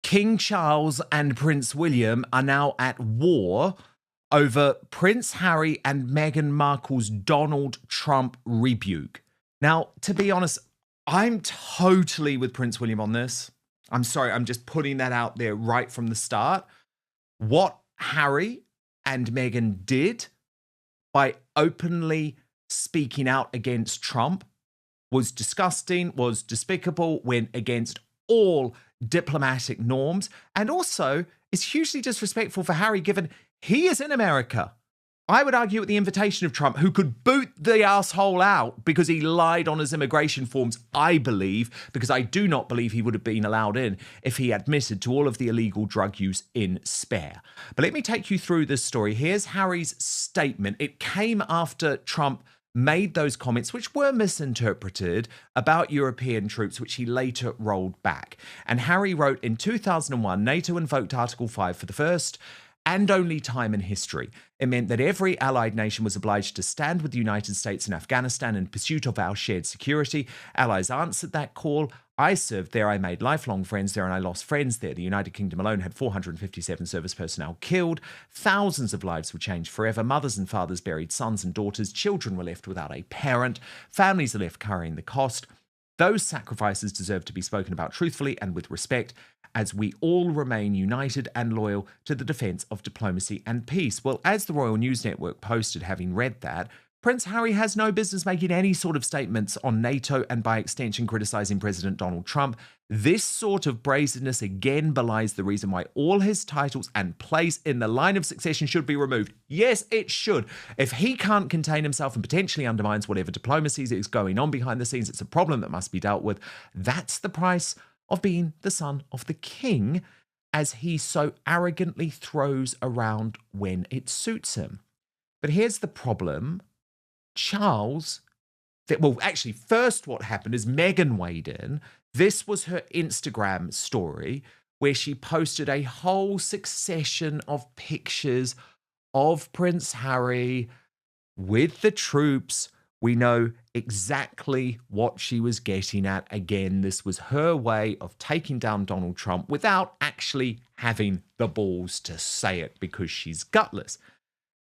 King Charles and Prince William are now at war over Prince Harry and Meghan Markle's Donald Trump rebuke. Now, to be honest, I'm totally with Prince William on this. I'm sorry, I'm just putting that out there right from the start. What Harry and Meghan did by openly speaking out against Trump was disgusting, was despicable, went against all diplomatic norms, and also is hugely disrespectful for Harry, given he is in America. I would argue at the invitation of Trump, who could boot the asshole out because he lied on his immigration forms, I believe, because I do not believe he would have been allowed in if he admitted to all of the illegal drug use in Spare. But let me take you through this story. Here's Harry's statement. It came after Trump made those comments, which were misinterpreted, about European troops, which he later rolled back. And Harry wrote, in 2001, NATO invoked Article 5 for the first and only time in history. It meant that every allied nation was obliged to stand with the United States in Afghanistan in pursuit of our shared security. Allies answered that call. I served there. I made lifelong friends there, and I lost friends there. The United Kingdom alone had 457 service personnel killed. Thousands of lives were changed forever. Mothers and fathers buried sons and daughters. Children were left without a parent. Families are left carrying the cost. Those sacrifices deserve to be spoken about truthfully and with respect, as we all remain united and loyal to the defence of diplomacy and peace. Well, as the Royal News Network posted, having read that, Prince Harry has no business making any sort of statements on NATO and by extension criticising President Donald Trump. This sort of brazenness again belies the reason why all his titles and place in the line of succession should be removed. Yes, it should. If he can't contain himself and potentially undermines whatever diplomacy is going on behind the scenes, it's a problem that must be dealt with. That's the price of being the son of the king, as he so arrogantly throws around when it suits him. But here's the problem. Charles, actually, first what happened is Meghan weighed in. This was her Instagram story where she posted a whole succession of pictures of Prince Harry with the troops. We know exactly what she was getting at. Again, this was her way of taking down Donald Trump without actually having the balls to say it, because she's gutless.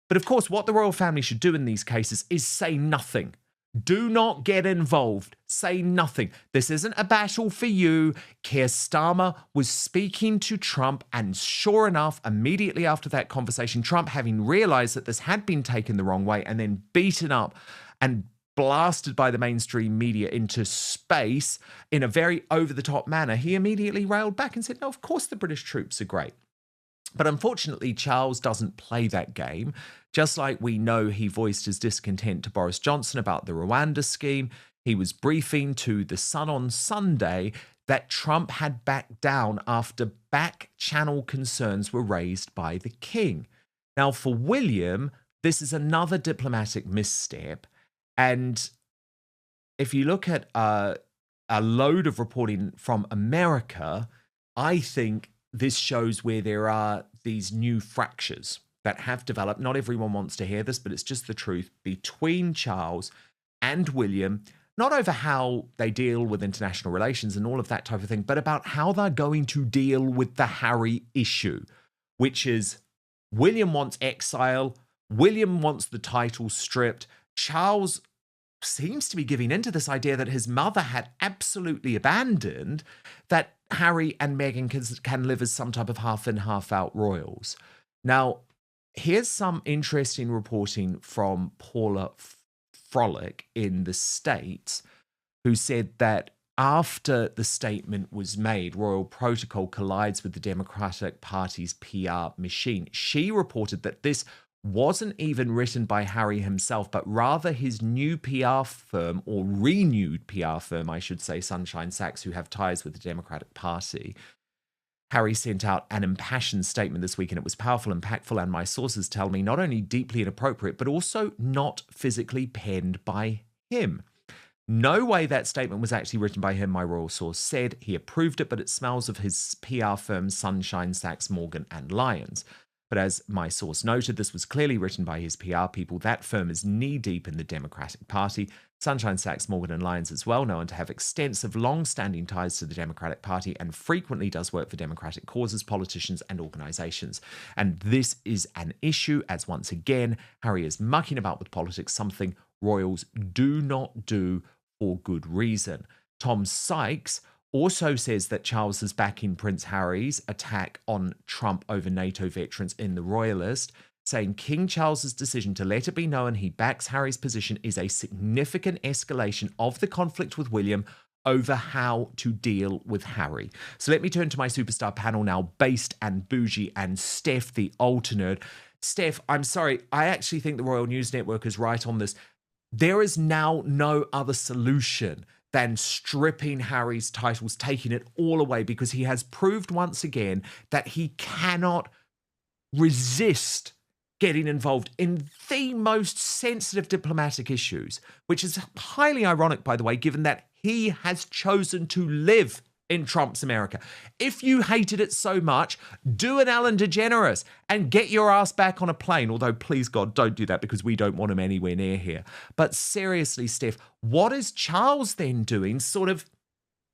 But of course, what the royal family should do in these cases is say nothing. Do not get involved. Say nothing. This isn't a battle for you. Keir Starmer was speaking to Trump, and sure enough, immediately after that conversation, Trump, having realized that this had been taken the wrong way and then beaten up and blasted by the mainstream media into space in a very over-the-top manner, he immediately railed back and said, no, of course the British troops are great. But unfortunately, Charles doesn't play that game. Just like we know he voiced his discontent to Boris Johnson about the Rwanda scheme, he was briefing to The Sun on Sunday that Trump had backed down after back-channel concerns were raised by the king. Now, for William, this is another diplomatic misstep. And if you look at a load of reporting from America, I think this shows where there are these new fractures that have developed. Not everyone wants to hear this, but it's just the truth, between Charles and William, not over how they deal with international relations and all of that type of thing, but about how they're going to deal with the Harry issue, which is William wants exile, William wants the title stripped. Charles seems to be giving into this idea that his mother had absolutely abandoned, that Harry and Meghan can live as some type of half-in, half-out royals. Now, here's some interesting reporting from Paula Frolic in the States, who said that after the statement was made, royal protocol collides with the Democratic Party's PR machine. She reported that this wasn't even written by Harry himself, but rather his new PR firm, or renewed PR firm, I should say, Sachs, who have ties with the Democratic Party. Harry sent out an impassioned statement this week, and it was powerful, impactful, and my sources tell me not only deeply inappropriate, but also not physically penned by him. No way that statement was actually written by him, my royal source said. He approved it, but it smells of his PR firm, Sachs, Morgan and Lyons. But as my source noted, this was clearly written by his PR people. That firm is knee-deep in the Democratic Party. Sunshine, Sachs, Morgan and Lyons is well known to have extensive, long-standing ties to the Democratic Party and frequently does work for democratic causes, politicians and organisations. And this is an issue, as once again, Harry is mucking about with politics, something royals do not do for good reason. Tom Sachs also says that Charles is backing Prince Harry's attack on Trump over NATO veterans in The Royalist, saying King Charles's decision to let it be known he backs Harry's position is a significant escalation of the conflict with William over how to deal with Harry. So let me turn to my superstar panel now, Based and Bougie and Steph, the alternate. Steph, I'm sorry, I actually think the Royal News Network is right on this. There is now no other solution than stripping Harry's titles, taking it all away, because he has proved once again that he cannot resist getting involved in the most sensitive diplomatic issues, which is highly ironic, by the way, given that he has chosen to live in Trump's America. If you hated it so much, do an Ellen DeGeneres and get your ass back on a plane. Although, please God, don't do that because we don't want him anywhere near here. But seriously, Steph, what is Charles then doing, sort of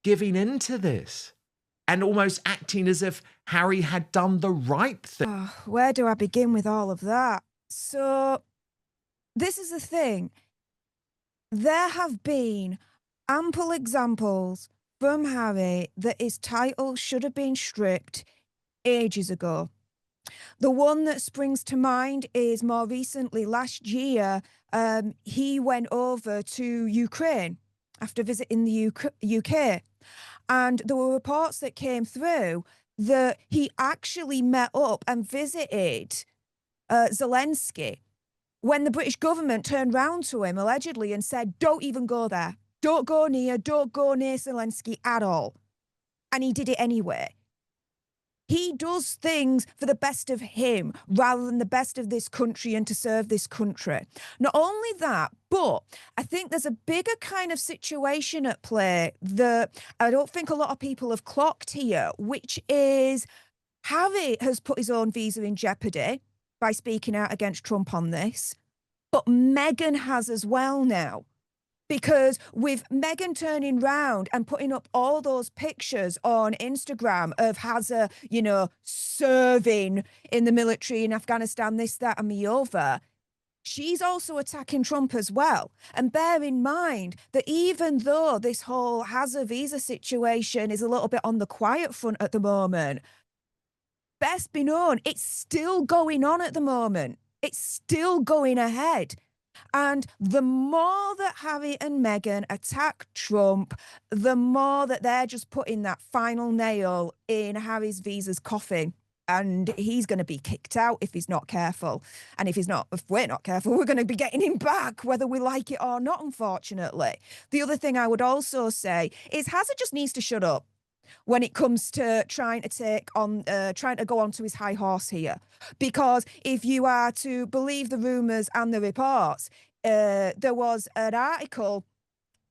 giving into this and almost acting as if Harry had done the right thing? Oh, where do I begin with all of that? So, this is the thing. There have been ample examples from Harry that his title should have been stripped ages ago. The one that springs to mind is more recently last year, he went over to Ukraine after visiting the UK. And there were reports that came through that he actually met up and visited Zelensky when the British government turned round to him allegedly and said, don't even go there. Don't go near Zelensky at all. And he did it anyway. He does things for the best of him rather than the best of this country and to serve this country. Not only that, but I think there's a bigger kind of situation at play that I don't think a lot of people have clocked here, which is Harry has put his own visa in jeopardy by speaking out against Trump on this, but Meghan has as well now. Because with Meghan turning round and putting up all those pictures on Instagram of Hazza, you know, serving in the military in Afghanistan, this, that, and the other, she's also attacking Trump as well. And bear in mind that even though this whole Hazza visa situation is a little bit on the quiet front at the moment, best be known, it's still going on at the moment. It's still going ahead. And the more that Harry and Meghan attack Trump, the more that they're just putting that final nail in Harry's visa's coffin. And he's going to be kicked out if he's not careful. And if we're not careful, we're going to be getting him back, whether we like it or not, unfortunately. The other thing I would also say is Hazza just needs to shut up when it comes to trying to go onto his high horse here. Because if you are to believe the rumours and the reports, there was an article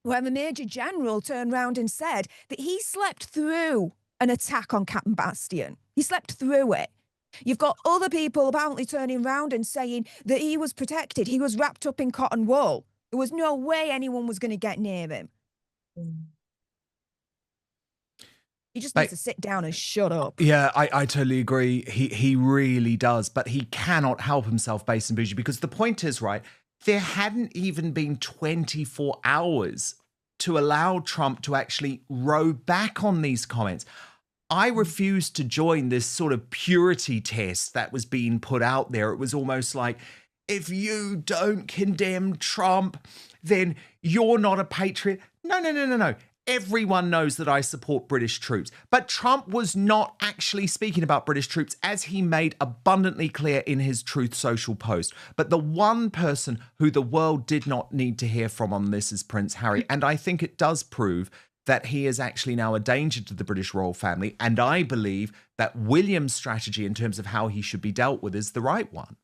where the Major General turned round and said that he slept through an attack on Captain Bastion. He slept through it. You've got other people apparently turning round and saying that he was protected. He was wrapped up in cotton wool. There was no way anyone was going to get near him. He just needs to sit down and shut up. Yeah, I totally agree. He really does. But he cannot help himself, Based and Bougie, because the point is, right, there hadn't even been 24 hours to allow Trump to actually row back on these comments. I refused to join this sort of purity test that was being put out there. It was almost like, if you don't condemn Trump, then you're not a patriot. No. Everyone knows that I support British troops. But Trump was not actually speaking about British troops, as he made abundantly clear in his Truth Social post. But the one person who the world did not need to hear from on this is Prince Harry. And I think it does prove that he is actually now a danger to the British royal family. And I believe that William's strategy in terms of how he should be dealt with is the right one.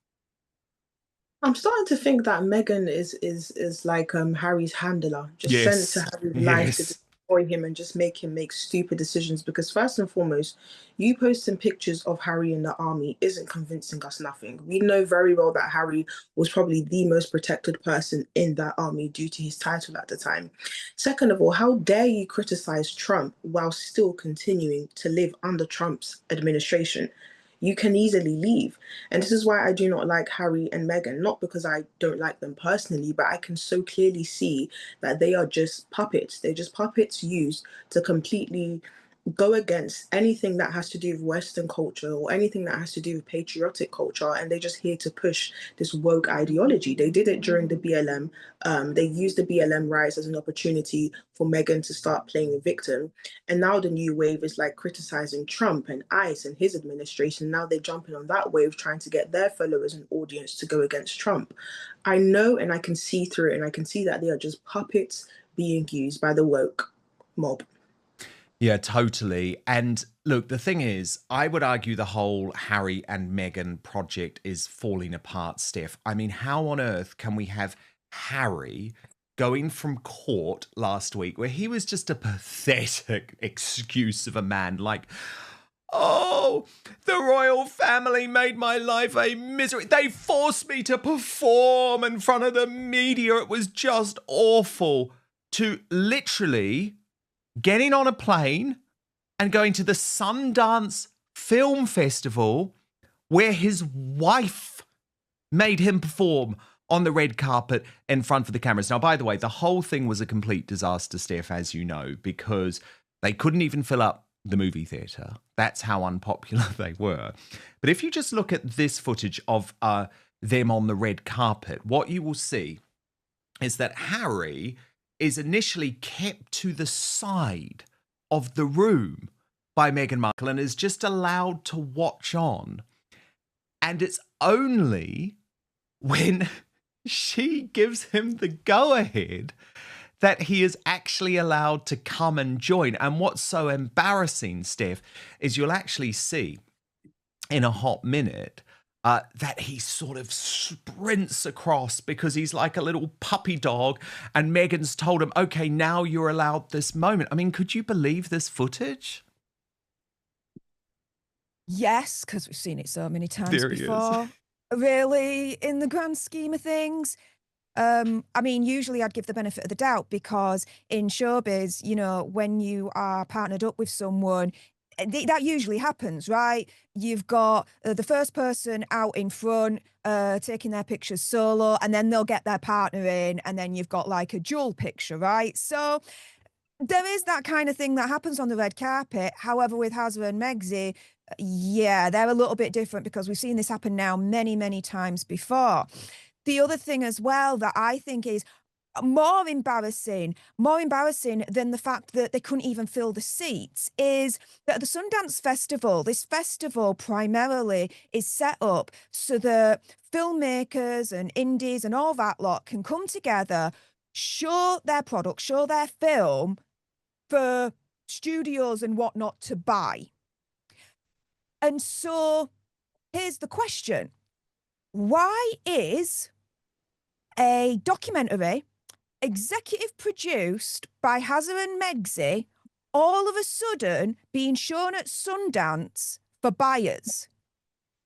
I'm starting to think that Meghan is like Harry's handler, just sent to Harry's life to destroy him and just make him make stupid decisions. Because first and foremost, you posting pictures of Harry in the army isn't convincing us nothing. We know very well that Harry was probably the most protected person in that army due to his title at the time. Second of all, how dare you criticize Trump while still continuing to live under Trump's administration? You can easily leave. And this is why I do not like Harry and Meghan, not because I don't like them personally, but I can so clearly see that they are just puppets. They're just puppets used to completely go against anything that has to do with Western culture or anything that has to do with patriotic culture, and they're just here to push this woke ideology. They did it during the BLM. They used the BLM riots as an opportunity for Meghan to start playing the victim, and now the new wave is like criticizing Trump and ICE and his administration. Now they're jumping on that wave, trying to get their followers and audience to go against Trump. I know, and I can see through it, and I can see that they are just puppets being used by the woke mob. Yeah, totally. And look, the thing is, I would argue the whole Harry and Meghan project is falling apart, Steph. I mean, how on earth can we have Harry going from court last week where he was just a pathetic excuse of a man like, oh, the royal family made my life a misery. They forced me to perform in front of the media. It was just awful. To literally getting on a plane and going to the Sundance Film Festival where his wife made him perform on the red carpet in front of the cameras. Now, by the way, the whole thing was a complete disaster, Steph, as you know, because they couldn't even fill up the movie theatre. That's how unpopular they were. But if you just look at this footage of them on the red carpet, what you will see is that Harry is initially kept to the side of the room by Meghan Markle and is just allowed to watch on. And it's only when she gives him the go-ahead that he is actually allowed to come and join. And what's so embarrassing, Steph, is you'll actually see in a hot minute that he sort of sprints across because he's like a little puppy dog, and Meghan's told him, okay, now you're allowed this moment. I mean, could you believe this footage? Yes, because we've seen it so many times There he before. Really, in the grand scheme of things. I mean, usually I'd give the benefit of the doubt because in showbiz, you know, when you are partnered up with someone, that usually happens, right? You've got the first person out in front taking their pictures solo, and then they'll get their partner in, and then you've got like a dual picture, right? So there is that kind of thing that happens on the red carpet. However, with Hazza and Megzi, yeah, they're a little bit different because we've seen this happen now many, many times before. The other thing as well that I think is more embarrassing than the fact that they couldn't even fill the seats, is that the Sundance Festival, this festival primarily is set up so that filmmakers and indies and all that lot can come together, show their product, show their film for studios and whatnot to buy. And so here's the question. Why is a documentary executive produced by Hazza and Megzi all of a sudden being shown at Sundance for buyers?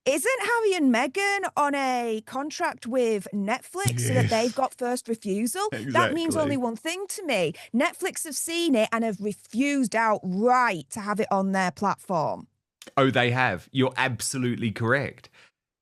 Isn't Harry and Meghan on a contract with Netflix so that they've got first refusal? Exactly. That means only one thing to me. Netflix have seen it and have refused outright to have it on their platform. Oh, they have. You're absolutely correct.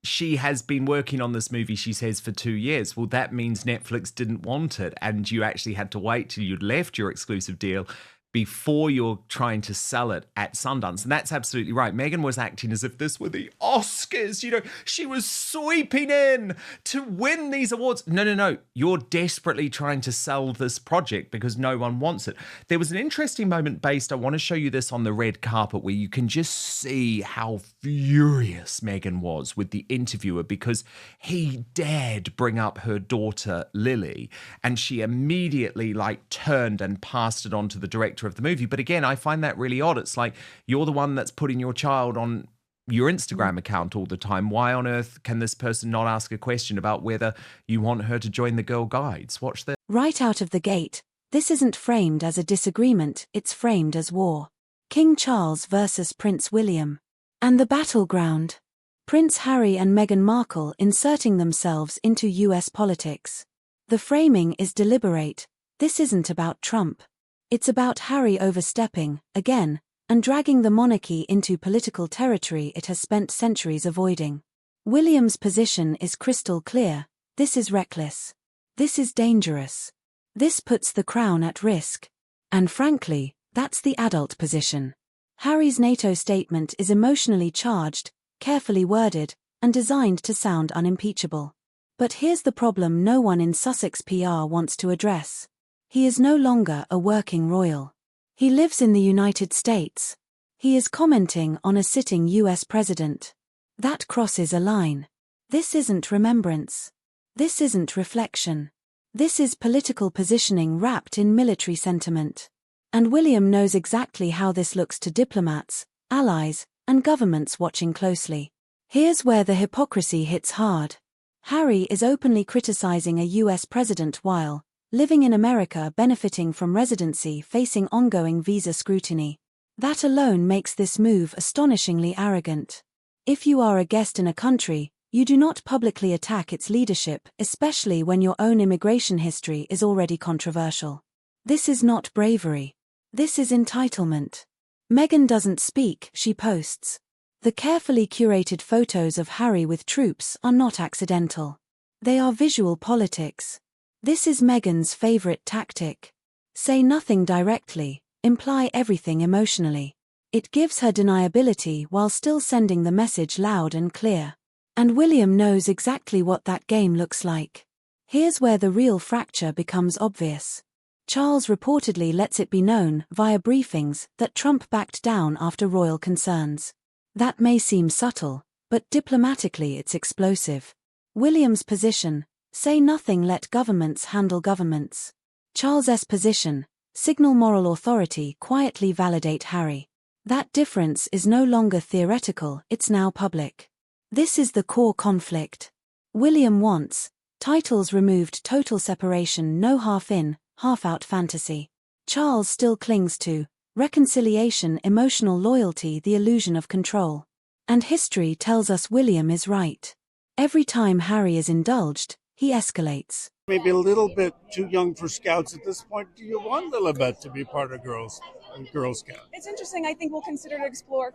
She has been working on this movie, she says, for 2 years. Well, that means Netflix didn't want it, and you actually had to wait till you'd left your exclusive deal before you're trying to sell it at Sundance. And that's absolutely right. Meghan was acting as if this were the Oscars. You know, she was sweeping in to win these awards. No. You're desperately trying to sell this project because no one wants it. There was an interesting moment based, I want to show you this on the red carpet, where you can just see how furious Meghan was with the interviewer because he dared bring up her daughter, Lily, and she immediately turned and passed it on to the director of the movie. But again, I find that really odd. It's like, you're the one that's putting your child on your Instagram account all the time. Why on earth can this person not ask a question about whether you want her to join the Girl Guides? Watch this. Right out of the gate, This isn't framed as a disagreement, it's framed as war. King Charles versus Prince William. And the battleground. Prince Harry and Meghan Markle inserting themselves into US politics. The framing is deliberate. This isn't about Trump. It's about Harry overstepping, again, and dragging the monarchy into political territory it has spent centuries avoiding. William's position is crystal clear. This is reckless. This is dangerous. This puts the crown at risk. And frankly, that's the adult position. Harry's NATO statement is emotionally charged, carefully worded, and designed to sound unimpeachable. But here's the problem no one in Sussex PR wants to address. He is no longer a working royal. He lives in the United States. He is commenting on a sitting US president. That crosses a line. This isn't remembrance. This isn't reflection. This is political positioning wrapped in military sentiment. And William knows exactly how this looks to diplomats, allies, and governments watching closely. Here's where the hypocrisy hits hard. Harry is openly criticizing a US president while, living in America, benefiting from residency, facing ongoing visa scrutiny. That alone makes this move astonishingly arrogant. If you are a guest in a country, you do not publicly attack its leadership, especially when your own immigration history is already controversial. This is not bravery. This is entitlement. Meghan doesn't speak, she posts. The carefully curated photos of Harry with troops are not accidental. They are visual politics. This is Meghan's favorite tactic. Say nothing directly, imply everything emotionally. It gives her deniability while still sending the message loud and clear. And William knows exactly what that game looks like. Here's where the real fracture becomes obvious. Charles reportedly lets it be known, via briefings, that Trump backed down after royal concerns. That may seem subtle, but diplomatically it's explosive. William's position: say nothing, let governments handle governments. Charles's position: signal moral authority, quietly validate Harry. That difference is no longer theoretical, it's now public. This is the core conflict. William wants titles removed, total separation, no half-in, half-out fantasy. Charles still clings to reconciliation, emotional loyalty, the illusion of control. And history tells us William is right. Every time Harry is indulged, he escalates. Maybe a little bit too young for Scouts at this point. Do you want Lilibet to be part of Girl Scout? It's interesting. I think we'll continue to explore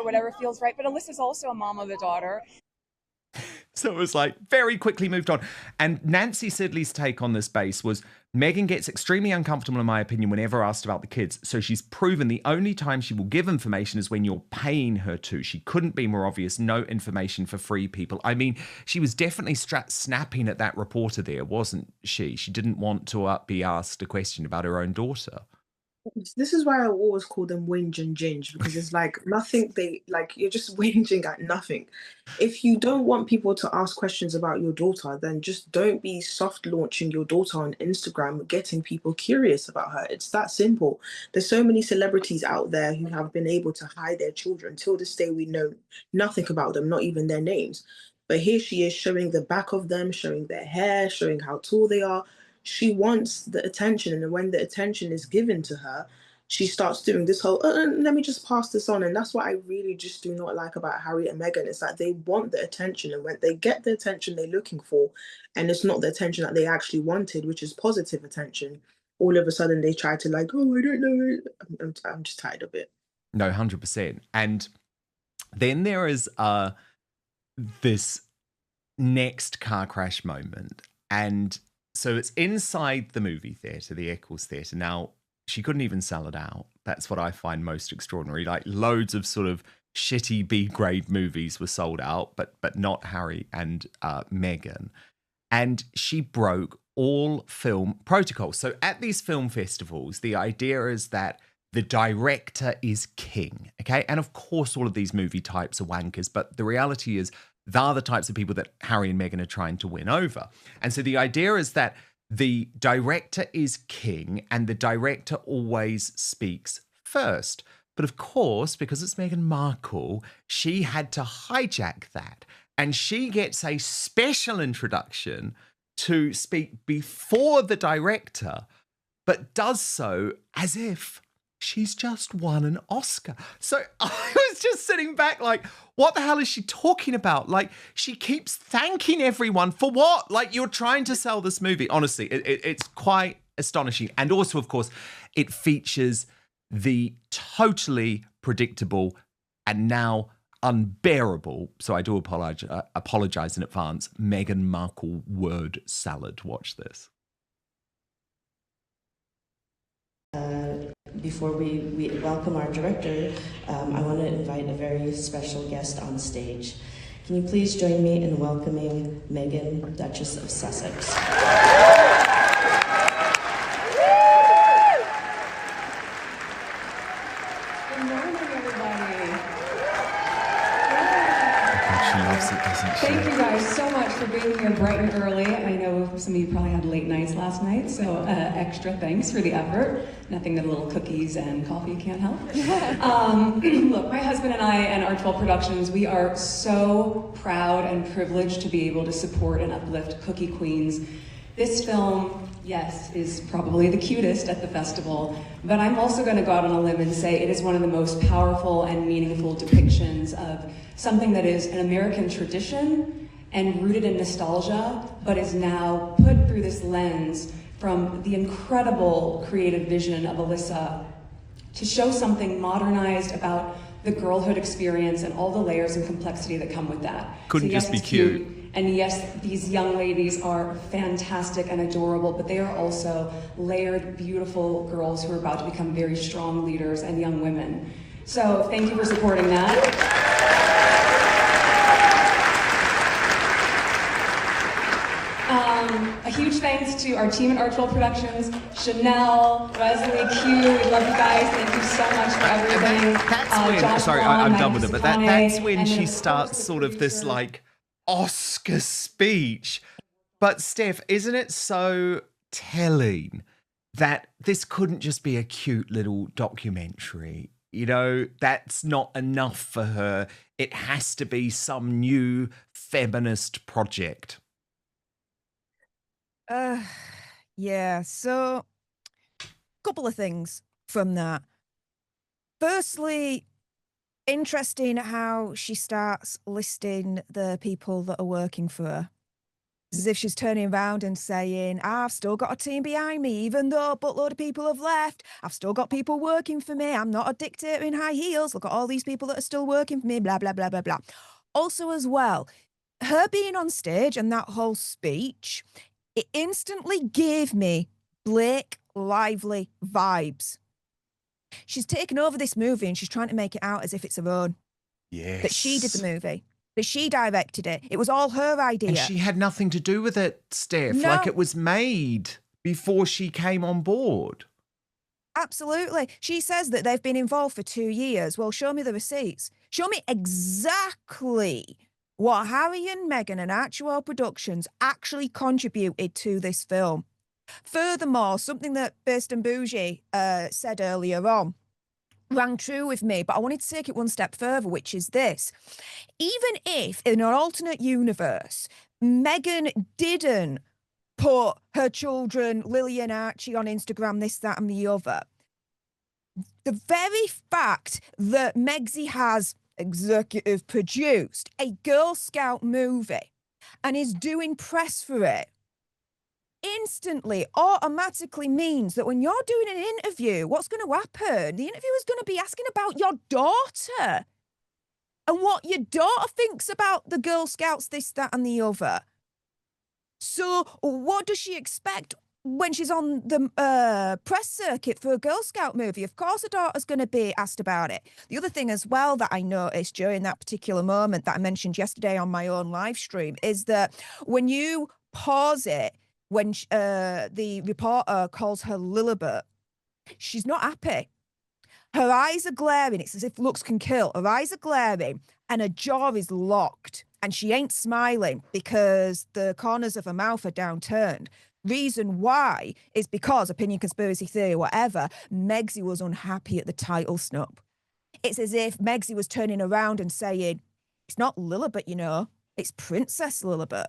whatever feels right. But Alyssa's also a mom of a daughter. So it was like very quickly moved on. And Nancy Sidley's take on this base was Meghan gets extremely uncomfortable, in my opinion, whenever asked about the kids. So she's proven the only time she will give information is when you're paying her to. She couldn't be more obvious. No information for free people. I mean, she was definitely snapping at that reporter there, wasn't she? She didn't want to be asked a question about her own daughter. This is why I always call them whinge and ginge, because it's like nothing you're just whinging at nothing. If you don't want people to ask questions about your daughter, then just don't be soft launching your daughter on Instagram, getting people curious about her. It's that simple. There's so many celebrities out there who have been able to hide their children. Till this day, we know nothing about them, not even their names. But here she is showing the back of them, showing their hair, showing how tall they are. She wants the attention, and when the attention is given to her, she starts doing this whole, let me just pass this on. And that's what I really just do not like about Harry and Meghan. It's that they want the attention, and when they get the attention they're looking for, and it's not the attention that they actually wanted, which is positive attention, all of a sudden they try to I don't know. I'm just tired of it. No, 100%. And then there is this next car crash moment, and so it's inside the movie theatre, the Eccles Theatre. Now, she couldn't even sell it out. That's what I find most extraordinary. Like, loads of sort of shitty B-grade movies were sold out, but not Harry and Meghan. And she broke all film protocols. So at these film festivals, the idea is that the director is king, okay? And of course, all of these movie types are wankers, but the reality is they're the types of people that Harry and Meghan are trying to win over. And so the idea is that the director is king and the director always speaks first. But of course, because it's Meghan Markle, she had to hijack that. And she gets a special introduction to speak before the director, but does so as if she's just won an Oscar. So I was just sitting back like, what the hell is she talking about? Like, she keeps thanking everyone for what? Like, you're trying to sell this movie. Honestly, it's quite astonishing. And also, of course, it features the totally predictable and now unbearable, so I do apologize in advance, Meghan Markle word salad. Watch this. Before we welcome our director, I want to invite a very special guest on stage. Can you please join me in welcoming Meghan, Duchess of Sussex? Good morning, everybody. She loves it, doesn't she? Thank you guys so much for being here bright and early. I know some of you probably had late nights last night, so extra thanks for the effort. Nothing that a little cookies and coffee can't help. Look, my husband and I and our 12 Productions, we are so proud and privileged to be able to support and uplift Cookie Queens. This film, yes, is probably the cutest at the festival, but I'm also going to go out on a limb and say it is one of the most powerful and meaningful depictions of something that is an American tradition and rooted in nostalgia, but is now put through this lens from the incredible creative vision of Alyssa to show something modernized about the girlhood experience and all the layers and complexity that come with that. Couldn't So yes, just be it's cute. And yes, these young ladies are fantastic and adorable, but they are also layered, beautiful girls who are about to become very strong leaders and young women. So thank you for supporting that. A huge thanks to our team at Art 12 Productions, Chanel, Wesley, Q, we love you guys. Thank you so much for everything. That's when, Josh sorry, Vaughn, I'm Megan done with it, but Ciccone, that's when and then, she of course, starts the sort of this producer. like Oscar speech. But Steph, isn't it so telling that this couldn't just be a cute little documentary? You know, that's not enough for her. It has to be some new feminist project. Yeah, so couple of things from that. Firstly, interesting how she starts listing the people that are working for her. It's as if she's turning around and saying, I've still got a team behind me, even though a buttload of people have left. I've still got people working for me. I'm not a dictator in high heels. Look at all these people that are still working for me, blah, blah, blah, blah, blah. Also, as well, her being on stage and that whole speech, it instantly gave me Blake Lively vibes. She's taken over this movie and she's trying to make it out as if it's her own. Yes. That she did the movie. That she directed it. It was all her idea. And she had nothing to do with it, Steph. No. Like, it was made before she came on board. Absolutely. She says that they've been involved for 2 years. Well, show me the receipts. Show me exactly what Harry and Meghan and Actual Productions actually contributed to this film. Furthermore, something that Based and Bougie said earlier on rang true with me, but I wanted to take it one step further, which is this. Even if in an alternate universe, Meghan didn't put her children, Lily and Archie, on Instagram, this, that, and the other, the very fact that Megsy has executive produced a Girl Scout movie and is doing press for it instantly automatically means that when you're doing an interview, what's going to happen? The interviewer is going to be asking about your daughter and what your daughter thinks about the Girl Scouts, this, that, and the other. So what does she expect when she's on the press circuit for a Girl Scout movie? Of course her daughter's going to be asked about it. The other thing as well that I noticed during that particular moment that I mentioned yesterday on my own live stream is that when you pause it, when the reporter calls her Lilibet, she's not happy. Her eyes are glaring. It's as if looks can kill. Her eyes are glaring and her jaw is locked and she ain't smiling because the corners of her mouth are downturned. Reason why is because, opinion, conspiracy theory, whatever, Megsy was unhappy at the title snub. It's as if Megsy was turning around and saying, it's not Lilibet, you know, it's Princess Lilibet.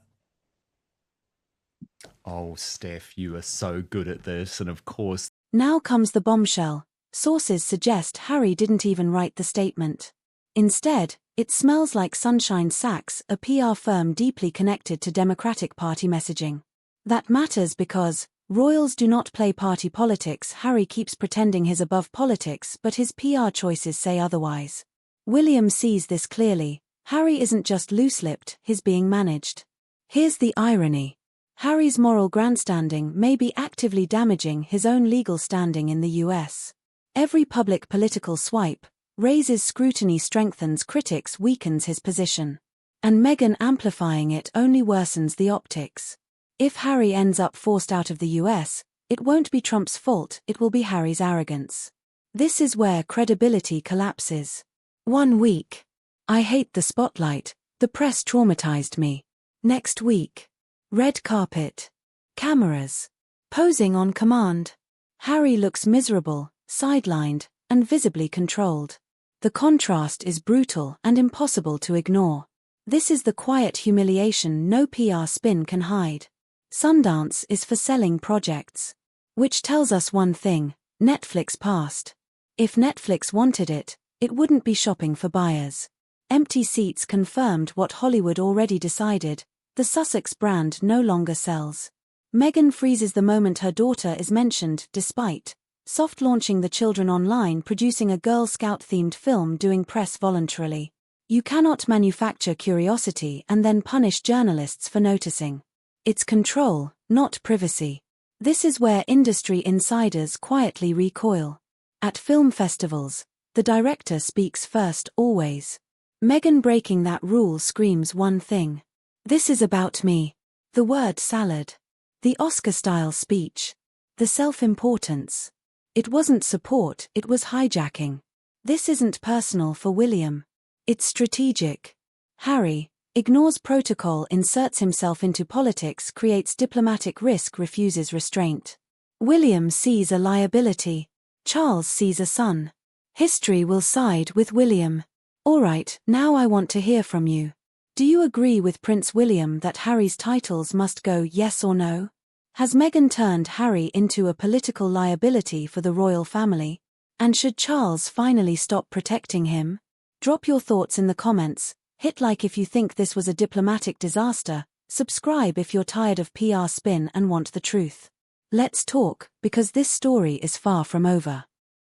Oh, Steph, you are so good at this. And of course, Now comes the bombshell. Sources suggest Harry didn't even write the statement. Instead, it smells like Sunshine Sachs, a PR firm deeply connected to Democratic Party messaging. That matters because royals do not play party politics. Harry keeps pretending he's above politics, but his PR choices say otherwise. William sees this clearly. Harry isn't just loose-lipped, he's being managed. Here's the irony. Harry's moral grandstanding may be actively damaging his own legal standing in the US. Every public political swipe raises scrutiny, strengthens critics, weakens his position. And Meghan amplifying it only worsens the optics. If Harry ends up forced out of the US, it won't be Trump's fault, it will be Harry's arrogance. This is where credibility collapses. 1 week. I hate the spotlight, the press traumatized me. Next week. Red carpet. Cameras. Posing on command. Harry looks miserable, sidelined, and visibly controlled. The contrast is brutal and impossible to ignore. This is the quiet humiliation no PR spin can hide. Sundance is for selling projects. Which tells us one thing, Netflix passed. If Netflix wanted it, it wouldn't be shopping for buyers. Empty seats confirmed what Hollywood already decided. The Sussex brand no longer sells. Meghan freezes the moment her daughter is mentioned, despite soft launching the children online, producing a Girl Scout-themed film, doing press voluntarily. You cannot manufacture curiosity and then punish journalists for noticing. It's control, not privacy. This is where industry insiders quietly recoil. At film festivals, the director speaks first, always. Meghan breaking that rule screams one thing. This is about me. The word salad. The Oscar-style speech. The self-importance. It wasn't support, it was hijacking. This isn't personal for William. It's strategic. Harry ignores protocol, inserts himself into politics, creates diplomatic risk, refuses restraint. William sees a liability. Charles sees a son. History will side with William. Alright, now I want to hear from you. Do you agree with Prince William that Harry's titles must go, yes or no? Has Meghan turned Harry into a political liability for the royal family? And should Charles finally stop protecting him? Drop your thoughts in the comments, hit like if you think this was a diplomatic disaster, subscribe if you're tired of PR spin and want the truth. Let's talk, because this story is far from over.